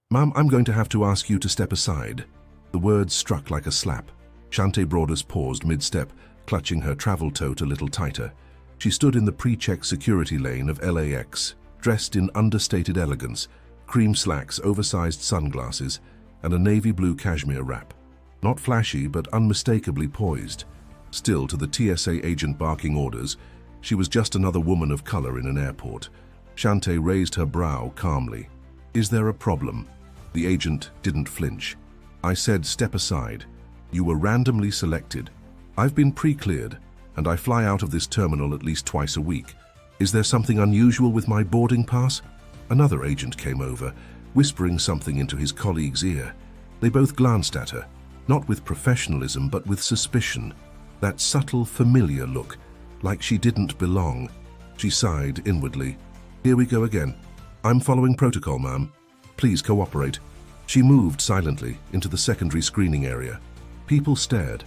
Ma'am, I'm going to have to ask you to step aside. The words struck like a slap. Shante Broadus paused mid-step, clutching her travel tote a little tighter. She stood in the pre-check security lane of LAX, dressed in understated elegance, cream slacks, oversized sunglasses, and a navy blue cashmere wrap. Not flashy, but unmistakably poised. Still, to the TSA agent barking orders, she was just another woman of color in an airport. Shante raised her brow calmly. Is there a problem? The agent didn't flinch. I said, step aside. You were randomly selected. I've been pre-cleared, and I fly out of this terminal at least twice a week. Is there something unusual with my boarding pass? Another agent came over, whispering something into his colleague's ear. They both glanced at her, not with professionalism but with suspicion. That subtle, familiar look, like she didn't belong. She sighed inwardly. Here we go again. I'm following protocol, ma'am. Please cooperate. She moved silently into the secondary screening area. People stared,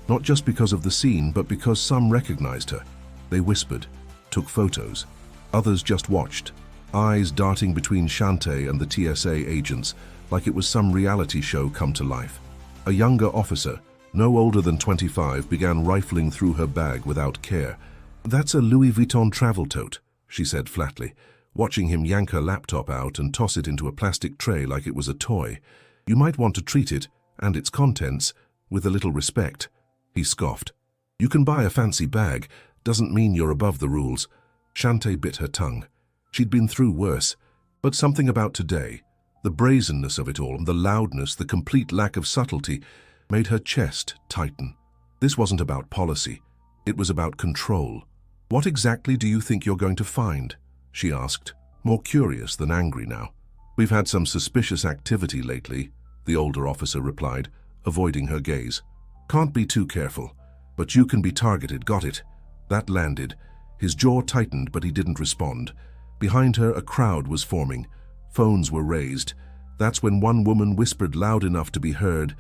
not just because of the scene, but because some recognized her. They whispered, took photos. Others just watched, eyes darting between Shante and the TSA agents like it was some reality show come to life. A younger officer, no older than 25, began rifling through her bag without care. That's a Louis Vuitton travel tote, she said flatly, watching him yank her laptop out and toss it into a plastic tray like it was a toy. You might want to treat it, and its contents, with a little respect. He scoffed. You can buy a fancy bag, doesn't mean you're above the rules. Shante bit her tongue. She'd been through worse, but something about today, the brazenness of it all, the loudness, the complete lack of subtlety, made her chest tighten. This wasn't about policy. It was about control. What exactly do you think you're going to find? She asked, more curious than angry now. We've had some suspicious activity lately, the older officer replied, avoiding her gaze. Can't be too careful, but you can be targeted, got it? That landed. His jaw tightened, but he didn't respond. Behind her, a crowd was forming. Phones were raised. That's when one woman whispered loud enough to be heard,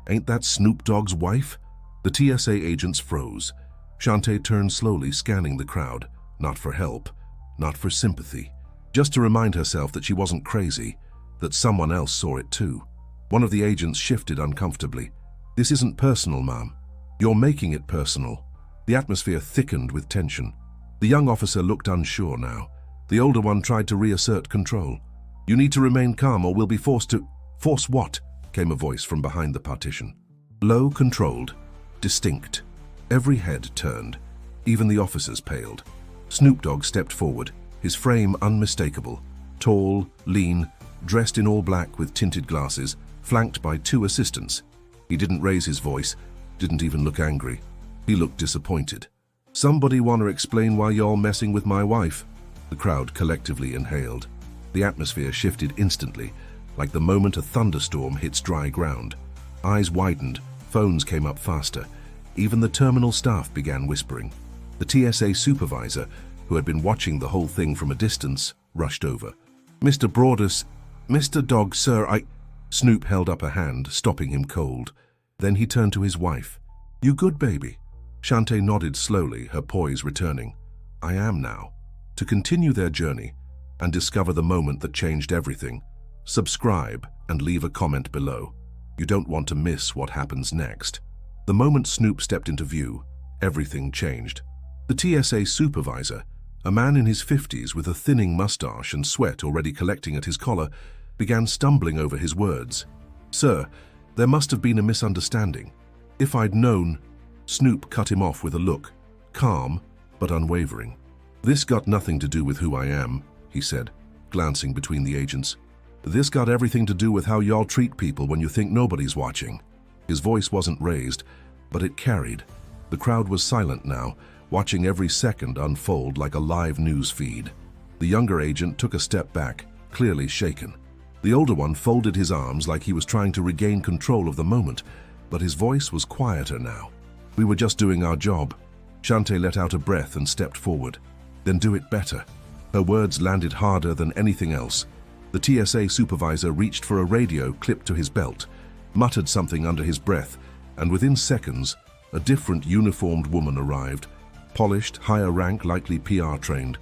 "Ain't that Snoop Dogg's wife?" The TSA agents froze. Shante turned slowly, scanning the crowd. Not for help, not for sympathy. Just to remind herself that she wasn't crazy, that someone else saw it too. One of the agents shifted uncomfortably. This isn't personal, ma'am. You're making it personal. The atmosphere thickened with tension. The young officer looked unsure now. The older one tried to reassert control. You need to remain calm or we'll be forced to... Force what? Came a voice from behind the partition. Low, controlled, distinct. Every head turned. Even the officers paled. Snoop Dogg stepped forward, his frame unmistakable. Tall, lean, dressed in all black with tinted glasses, flanked by two assistants. He didn't raise his voice, didn't even look angry. He looked disappointed. Somebody want to explain why y'all messing with my wife? The crowd collectively inhaled. The atmosphere shifted instantly, like the moment a thunderstorm hits dry ground. Eyes widened, phones came up faster. Even the terminal staff began whispering. The TSA supervisor, who had been watching the whole thing from a distance, rushed over. Mr. Broadus, Mr. Dogg, sir, Snoop held up a hand, stopping him cold. Then he turned to his wife. You good, baby? Shante nodded slowly, her poise returning. I am now. To continue their journey and discover the moment that changed everything, subscribe and leave a comment below. You don't want to miss what happens next. The moment Snoop stepped into view, everything changed. The TSA supervisor, a man in his 50s with a thinning mustache and sweat already collecting at his collar, began stumbling over his words. Sir, there must have been a misunderstanding. If I'd known... Snoop cut him off with a look, calm but unwavering. This got nothing to do with who I am, he said, glancing between the agents. This got everything to do with how y'all treat people when you think nobody's watching. His voice wasn't raised, but it carried. The crowd was silent now, watching every second unfold like a live news feed. The younger agent took a step back, clearly shaken. The older one folded his arms like he was trying to regain control of the moment, but his voice was quieter now. We were just doing our job. Shante let out a breath and stepped forward. Then do it better. Her words landed harder than anything else. The TSA supervisor reached for a radio clipped to his belt, muttered something under his breath, and within seconds, a different uniformed woman arrived, polished, higher rank, likely PR trained.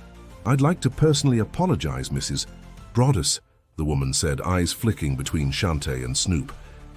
I'd like to personally apologize, Mrs. Broadus, the woman said, eyes flicking between Shante and Snoop.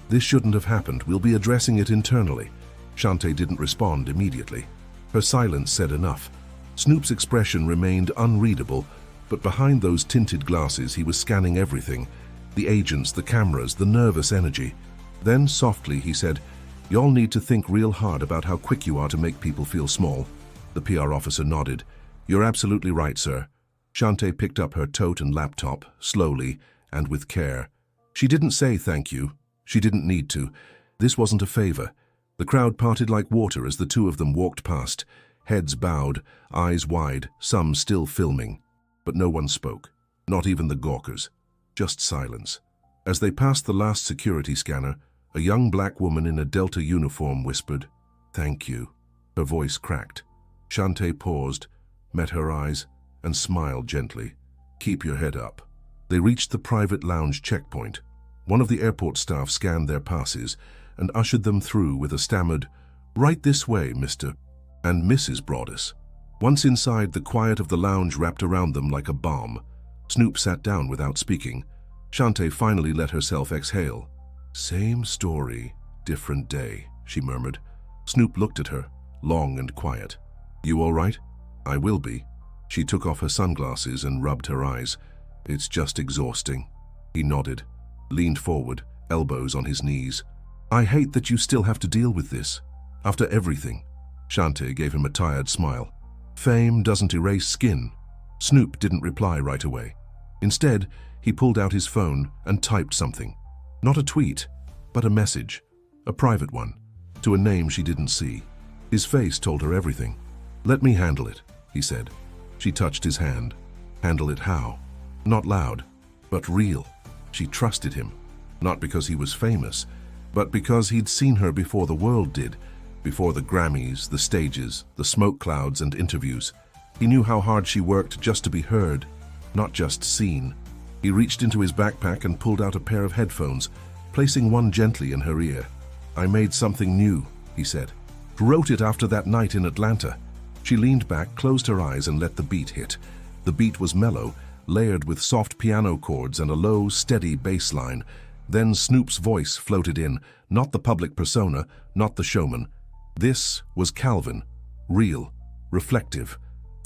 "This shouldn't have happened. We'll be addressing it internally." Shante didn't respond immediately. Her silence said enough. Snoop's expression remained unreadable, but behind those tinted glasses he was scanning everything. The agents, the cameras, the nervous energy. Then, softly, he said, "Y'all need to think real hard about how quick you are to make people feel small." The PR officer nodded. "You're absolutely right, sir." Shante picked up her tote and laptop, slowly and with care. She didn't say thank you. She didn't need to. This wasn't a favor. The crowd parted like water as the two of them walked past, heads bowed, eyes wide, some still filming. But no one spoke, not even the gawkers. Just silence. As they passed the last security scanner, a young black woman in a Delta uniform whispered, "Thank you." Her voice cracked. Shante paused, met her eyes, and smiled gently. "Keep your head up." They reached the private lounge checkpoint. One of the airport staff scanned their passes and ushered them through with a stammered, "Right this way, Mr. and Mrs. Broadus." Once inside, the quiet of the lounge wrapped around them like a balm. Snoop sat down without speaking. Shante finally let herself exhale. "Same story, different day," she murmured. Snoop looked at her, long and quiet. "You all right?" "I will be." She took off her sunglasses and rubbed her eyes. "It's just exhausting." He nodded, leaned forward, elbows on his knees. "I hate that you still have to deal with this. After everything." Shante gave him a tired smile. "Fame doesn't erase skin." Snoop didn't reply right away. Instead, he pulled out his phone and typed something. Not a tweet, but a message. A private one, to a name she didn't see. His face told her everything. "Let me handle it," he said. She touched his hand. Handle it how? Not loud, but real. She trusted him, not because he was famous, but because he'd seen her before the world did, before the Grammys, the stages, the smoke clouds and interviews. He knew how hard she worked just to be heard, not just seen. He reached into his backpack and pulled out a pair of headphones, placing one gently in her ear. "I made something new," he said. "Wrote it after that night in Atlanta." She leaned back, closed her eyes, and let the beat hit. The beat was mellow, layered with soft piano chords and a low, steady bass line. Then Snoop's voice floated in, not the public persona, not the showman. This was Calvin, real, reflective.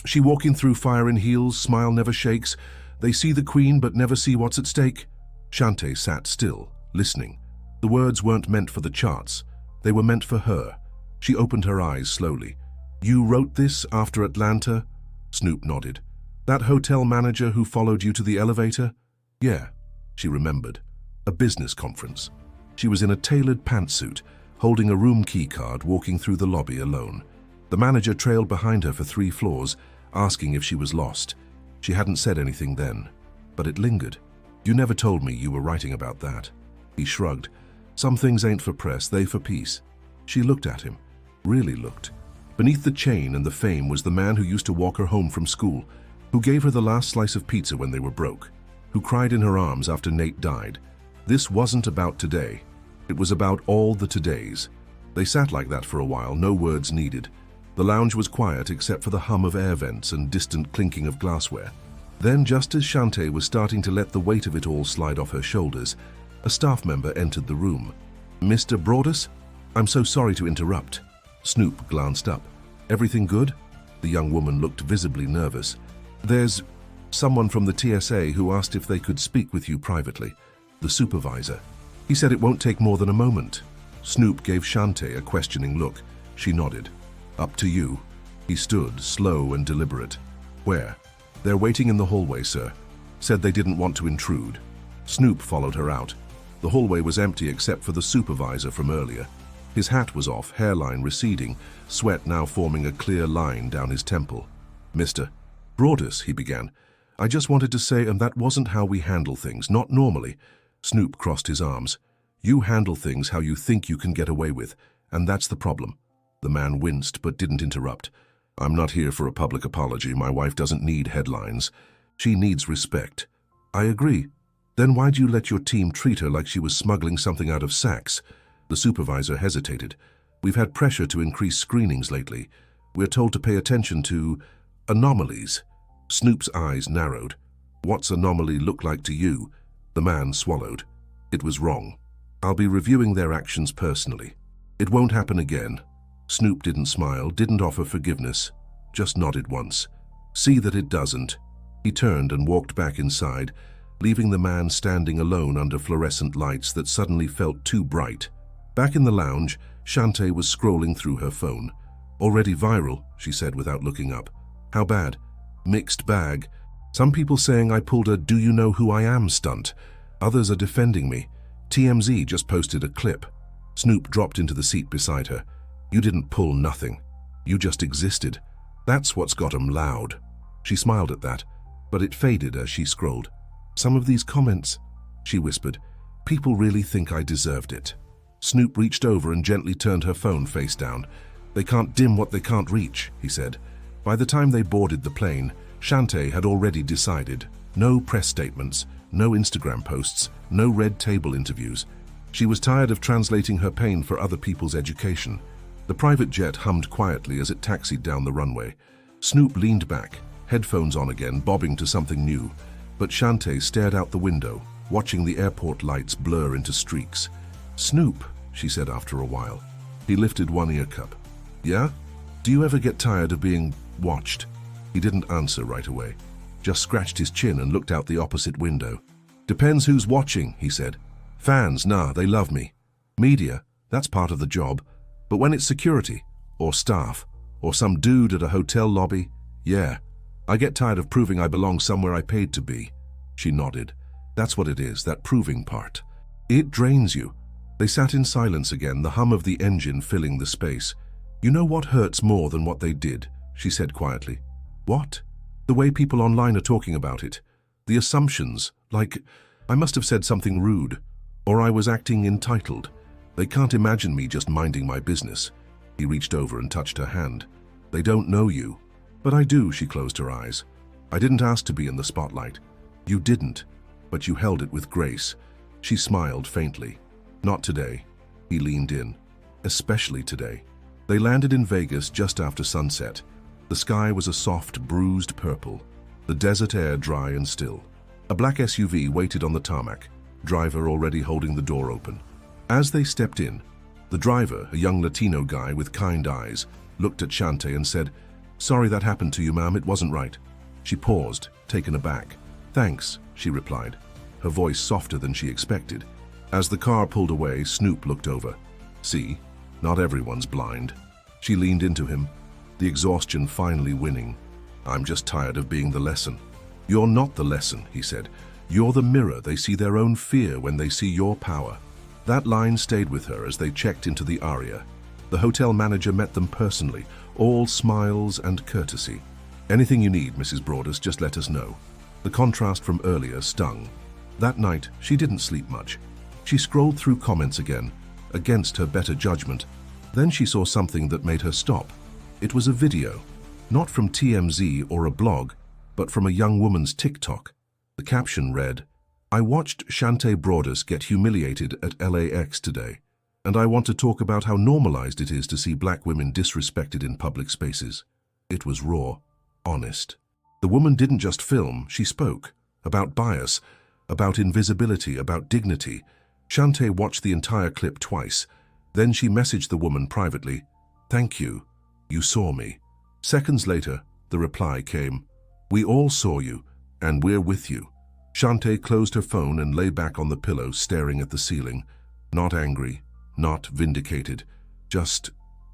"She walking through fire in heels, smile never shakes. They see the queen but never see what's at stake." Shante sat still, listening. The words weren't meant for the charts. They were meant for her. She opened her eyes slowly. "You wrote this after Atlanta?" Snoop nodded. "That hotel manager who followed you to the elevator?" "Yeah," she remembered. "A business conference." She was in a tailored pantsuit, holding a room key card, walking through the lobby alone. The manager trailed behind her for 3 floors, asking if she was lost. She hadn't said anything then, but it lingered. "You never told me you were writing about that." He shrugged. "Some things ain't for press, they for peace." She looked at him, really looked. Beneath the chain and the fame was the man who used to walk her home from school, who gave her the last slice of pizza when they were broke, who cried in her arms after Nate died. This wasn't about today. It was about all the todays. They sat like that for a while, no words needed. The lounge was quiet except for the hum of air vents and distant clinking of glassware. Then, just as Shante was starting to let the weight of it all slide off her shoulders, a staff member entered the room. "Mr. Broadus? I'm so sorry to interrupt." Snoop glanced up. "Everything good?" The young woman looked visibly nervous. "There's someone from the TSA who asked if they could speak with you privately. The supervisor. He said it won't take more than a moment." Snoop gave Shante a questioning look. She nodded. "Up to you." He stood, slow and deliberate. "Where?" "They're waiting in the hallway, sir. Said they didn't want to intrude." Snoop followed her out. The hallway was empty except for the supervisor from earlier. His hat was off, hairline receding, sweat now forming a clear line down his temple. "Mr. Broadus," he began. "I just wanted to say, and that wasn't how we handle things, not normally." Snoop crossed his arms. "You handle things how you think you can get away with, and that's the problem." The man winced but didn't interrupt. "I'm not here for a public apology. My wife doesn't need headlines. She needs respect." "I agree. Then why'd you let your team treat her like she was smuggling something out of Saks?" The supervisor hesitated. "We've had pressure to increase screenings lately. We're told to pay attention to anomalies." Snoop's eyes narrowed. "What's anomaly look like to you?" The man swallowed. It was wrong. I'll be reviewing their actions personally. It won't happen again. Snoop didn't smile, didn't offer forgiveness, just nodded once. See that it doesn't. He turned and walked back inside, leaving the man standing alone under fluorescent lights that suddenly felt too bright. Back in the lounge, Shante was scrolling through her phone. Already viral, she said without looking up. How bad? Mixed bag. Some people saying I pulled a "do you know who I am" stunt. Others are defending me. TMZ just posted a clip. Snoop dropped into the seat beside her. You didn't pull nothing. You just existed. That's what's got 'em loud. She smiled at that, but it faded as she scrolled. Some of these comments, she whispered, people really think I deserved it. Snoop reached over and gently turned her phone face down. They can't dim what they can't reach, he said. By the time they boarded the plane, Shante had already decided. No press statements, no Instagram posts, no red table interviews. She was tired of translating her pain for other people's education. The private jet hummed quietly as it taxied down the runway. Snoop leaned back, headphones on again, bobbing to something new. But Shante stared out the window, watching the airport lights blur into streaks. Snoop, she said after a while. He lifted one ear cup. Yeah? Do you ever get tired of being watched? He didn't answer right away, just scratched his chin and looked out the opposite window. Depends who's watching, he said. Fans, nah, they love me. Media, that's part of the job. But when it's security, or staff, or some dude at a hotel lobby, yeah, I get tired of proving I belong somewhere I paid to be. She nodded. That's what it is, that proving part. It drains you. They sat in silence again, the hum of the engine filling the space. You know what hurts more than what they did, she said quietly. What? The way people online are talking about it. The assumptions, like I must have said something rude, or I was acting entitled. They can't imagine me just minding my business. He reached over and touched her hand. They don't know you. But I do, she closed her eyes. I didn't ask to be in the spotlight. You didn't, but you held it with grace. She smiled faintly. Not today. He leaned in. Especially today. They landed in Vegas just after sunset. The sky was a soft, bruised purple. The desert air dry and still. A black SUV waited on the tarmac, driver already holding the door open. As they stepped in, the driver, a young Latino guy with kind eyes, looked at Shante and said, Sorry that happened to you, ma'am, it wasn't right. She paused, taken aback. Thanks, she replied, her voice softer than she expected. As the car pulled away, Snoop looked over. See, not everyone's blind. She leaned into him, the exhaustion finally winning. I'm just tired of being the lesson. You're not the lesson, he said. You're the mirror. They see their own fear when they see your power. That line stayed with her as they checked into the Aria. The hotel manager met them personally, all smiles and courtesy. Anything you need, Mrs. Broadus, just let us know. The contrast from earlier stung. That night, she didn't sleep much. She scrolled through comments again, against her better judgment. Then she saw something that made her stop. It was a video, not from TMZ or a blog, but from a young woman's TikTok. The caption read, I watched Shante Broadus get humiliated at LAX today, and I want to talk about how normalized it is to see black women disrespected in public spaces. It was raw, honest. The woman didn't just film, she spoke. About bias, about invisibility, about dignity. Shante watched the entire clip twice. Then she messaged the woman privately, Thank you. You saw me. Seconds later, the reply came, We all saw you, and we're with you. Shante closed her phone and lay back on the pillow, staring at the ceiling. Not angry, not vindicated, just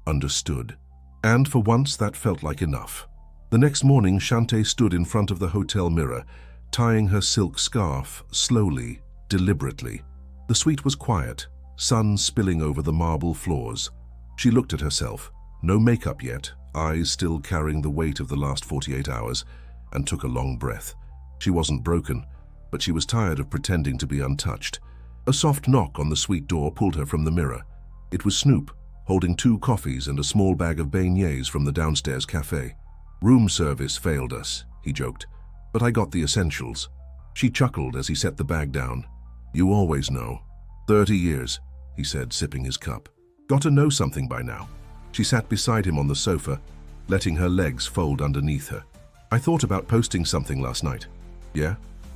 understood. And for once, that felt like enough. The next morning, Shante stood in front of the hotel mirror, tying her silk scarf slowly, deliberately. The suite was quiet, sun spilling over the marble floors. She looked at herself, no makeup yet, eyes still carrying the weight of the last 48 hours, and took a long breath. She wasn't broken, but she was tired of pretending to be untouched. A soft knock on the suite door pulled her from the mirror. It was Snoop, holding 2 coffees and a small bag of beignets from the downstairs cafe. Room service failed us, he joked, but I got the essentials. She chuckled as he set the bag down. You always know. 30 years, he said, sipping his cup. Got to know something by now. She sat beside him on the sofa, letting her legs fold underneath her. I thought about posting something last night. Yeah?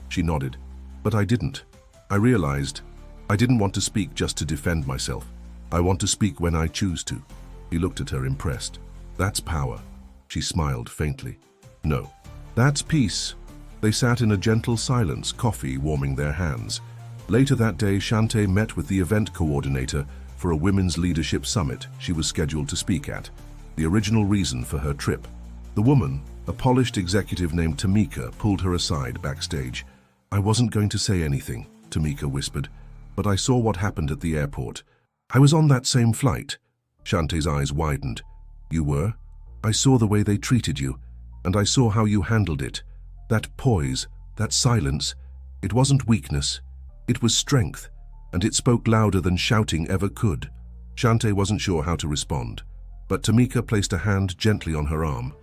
She nodded. But I didn't. I realized I didn't want to speak just to defend myself. I want to speak when I choose to. He looked at her impressed. That's power. She smiled faintly. No, that's peace. They sat in a gentle silence, coffee warming their hands. Later that day, Shante met with the event coordinator for a women's leadership summit she was scheduled to speak at, the original reason for her trip. The woman, a polished executive named Tamika, pulled her aside backstage. I wasn't going to say anything, Tamika whispered, but I saw what happened at the airport. I was on that same flight. Shante's eyes widened. You were? I saw the way they treated you, and I saw how you handled it. That poise, that silence, it wasn't weakness. It was strength, and it spoke louder than shouting ever could. Shante wasn't sure how to respond, but Tamika placed a hand gently on her arm.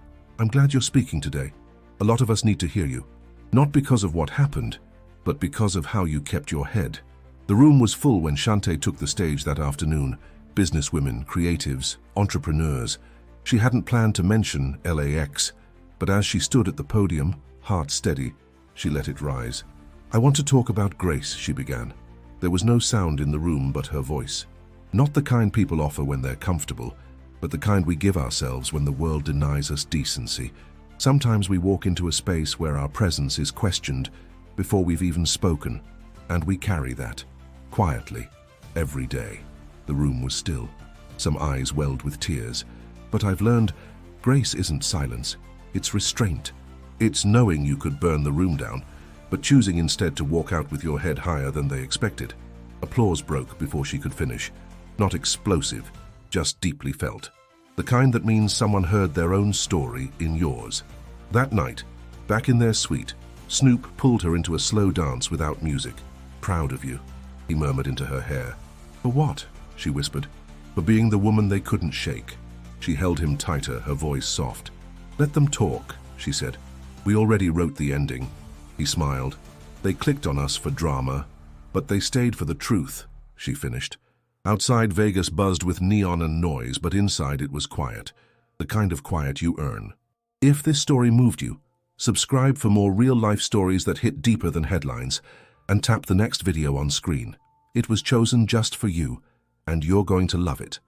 I'm glad you're speaking today. A lot of us need to hear you. Not because of what happened, but because of how you kept your head. The room was full when Shante took the stage that afternoon. Businesswomen, creatives, entrepreneurs. She hadn't planned to mention LAX, but as she stood at the podium, heart steady, she let it rise. I want to talk about grace, she began. There was no sound in the room but her voice. Not the kind people offer when they're comfortable, but the kind we give ourselves when the world denies us decency. Sometimes we walk into a space where our presence is questioned before we've even spoken, and we carry that, quietly, every day. The room was still. Some eyes welled with tears. But I've learned grace isn't silence, it's restraint. It's knowing you could burn the room down, but choosing instead to walk out with your head higher than they expected. Applause broke before she could finish. Not explosive, just deeply felt. The kind that means someone heard their own story in yours. That night, back in their suite, Snoop pulled her into a slow dance without music. Proud of you, he murmured into her hair. For what? She whispered. For being the woman they couldn't shake. She held him tighter, her voice soft. Let them talk, she said. We already wrote the ending. He smiled. They clicked on us for drama, but they stayed for the truth, she finished. Outside, Vegas buzzed with neon and noise, but inside it was quiet. The kind of quiet you earn. If this story moved you, subscribe for more real-life stories that hit deeper than headlines, and tap the next video on screen. It was chosen just for you, and you're going to love it.